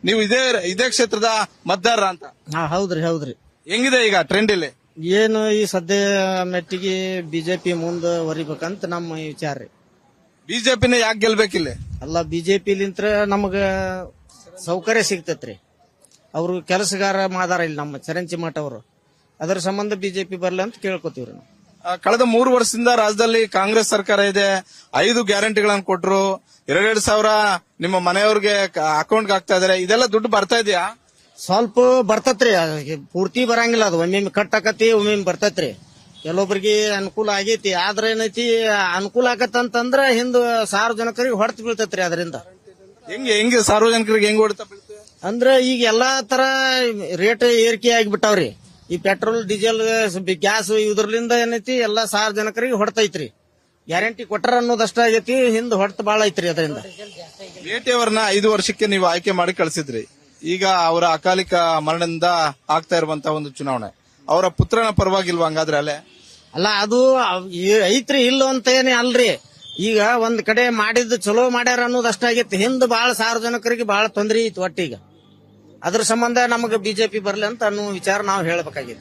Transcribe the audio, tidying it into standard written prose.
ನೀವು ಇದೇ ಕ್ಷೇತ್ರದ ಮತದಾರ ಅಂತ. ಹೌದ್ರಿ ಹೌದ್ರಿ. ಹೆಂಗಿದೆ ಈಗ ಟ್ರೆಂಡ್ ಇಲ್ಲಿ? ಏನು ಈ ಸದ್ಯ ಮೆಟ್ಟಿಗೆ ಬಿಜೆಪಿ ಮುಂದುವರಿಬೇಕಂತ ನಮ್ಮ ವಿಚಾರ ರೀ. ಬಿಜೆಪಿನ ಯಾಕೆ ಗೆಲ್ಬೇಕಿಲ್ಲಿ? ಅಲ್ಲ ಬಿಜೆಪಿಲಿಂತ್ರ ನಮಗ ಸೌಕರ್ಯ ಸಿಗ್ತೈತ್ರಿ. ಅವರು ಕೆಲಸಗಾರ ಮಾದಾರ ಇಲ್ಲಿ ನಮ್ಮ ಚರಂಚಿ ಮಠ ಅವರು. ಅದರ ಸಂಬಂಧ ಬಿಜೆಪಿ ಬರ್ಲಿ ಅಂತ ಕೇಳ್ಕೊತೀವ್ರಿ ನಾವು. ಕಳೆದ 3 ವರ್ಷದಿಂದ ರಾಜ್ಯದಲ್ಲಿ ಕಾಂಗ್ರೆಸ್ ಸರ್ಕಾರ ಇದೆ. 5 ಗ್ಯಾರಂಟಿಗಳನ್ನು ಕೊಟ್ರು. 2 ಸಾವಿರ ನಿಮ್ಮ ಮನೆಯವ್ರಿಗೆ ಅಕೌಂಟ್ ಹಾಕ್ತಾ ಇದಾರೆ. ಇದೆಲ್ಲ ದುಡ್ಡು ಬರ್ತಾ ಇದೆಯಾ? ಸ್ವಲ್ಪ ಬರ್ತತ್ರಿ, ಪೂರ್ತಿ ಬರಂಗಿಲ್ಲ. ಅದು ಒಮ್ಮೆ ಕಟ್ ಆಕತಿ, ಒಮ್ಮೆ ಬರ್ತೈತ್ರಿ. ಕೆಲವೊಬ್ರಿಗೆ ಅನುಕೂಲ ಆಗೈತಿ. ಆದ್ರೆ ಏನೈತಿ, ಅನುಕೂಲ ಆಗತ್ತಂತಂದ್ರ ಹಿಂದ ಸಾರ್ವಜನಿಕರಿಗೆ ಹೊಡೆತ ಬೀಳ್ತೈತ್ರಿ. ಅದರಿಂದ ಹೆಂಗೆ ಸಾರ್ವಜನಿಕರಿಗೆ ಹೆಂಗ್ ಹೊಡೆತ ಬೀಳ್ತದೆ ಅಂದ್ರೆ ಈಗ ಎಲ್ಲಾ ತರ ರೇಟ್ ಏರಿಕೆ ಆಗಿಬಿಟ್ಟಾವ್ರಿ. ಈ ಪೆಟ್ರೋಲ್, ಡೀಸೆಲ್, ಗ್ಯಾಸ್ ಇದ್ರಲಿಂದ ಏನೈತಿ ಎಲ್ಲಾ ಸಾರ್ವಜನಿಕರಿಗೆ ಹೊಡೆತೈತ್ರಿ. ಗ್ಯಾರಂಟಿ ಕೊಟ್ಟಾರ ಅನ್ನೋದಷ್ಟ ಆಗೈತಿ, ಹಿಂದ್ ಹೊಡೆತ ಬಾಳ ಐತ್ರಿ. ಅದರಿಂದ ಮೇಟಿ ಅವರನ್ನ 5 ವರ್ಷಕ್ಕೆ ನೀವು ಆಯ್ಕೆ ಮಾಡಿ ಕಳಿಸಿದ್ರಿ. ಈಗ ಅವರ ಅಕಾಲಿಕ ಮರಣದಿಂದ ಆಗ್ತಾ ಇರುವಂತಹ ಒಂದು ಚುನಾವಣೆ ಅವರ ಪುತ್ರನ ಪರವಾಗಿಲ್ವಾ ಹಂಗಾದ್ರೆ? ಅಲ್ಲ ಅದು ಐತ್ರಿ, ಇಲ್ಲ ಅಂತ ಏನೇ ಅಲ್ರಿ. ಈಗ ಒಂದ್ ಕಡೆ ಮಾಡಿದ್ದು ಚಲೋ ಮಾಡ್ಯಾರ ಅನ್ನೋದಷ್ಟ ಆಗೈತಿ. ಹಿಂದ್ ಬಾಳ ಸಾರ್ವಜನಿಕರಿಗೆ ಬಾಳ ತೊಂದರೆ ಐತಿ ಒಟ್ಟೀಗ. ಅದ್ರ ಸಂಬಂಧ ನಮಗ ಬಿಜೆಪಿ ಬರ್ಲಿ ಅಂತ ಅನ್ನೋ ವಿಚಾರ ನಾವು ಹೇಳ್ಬೇಕಾಗೈತಿ.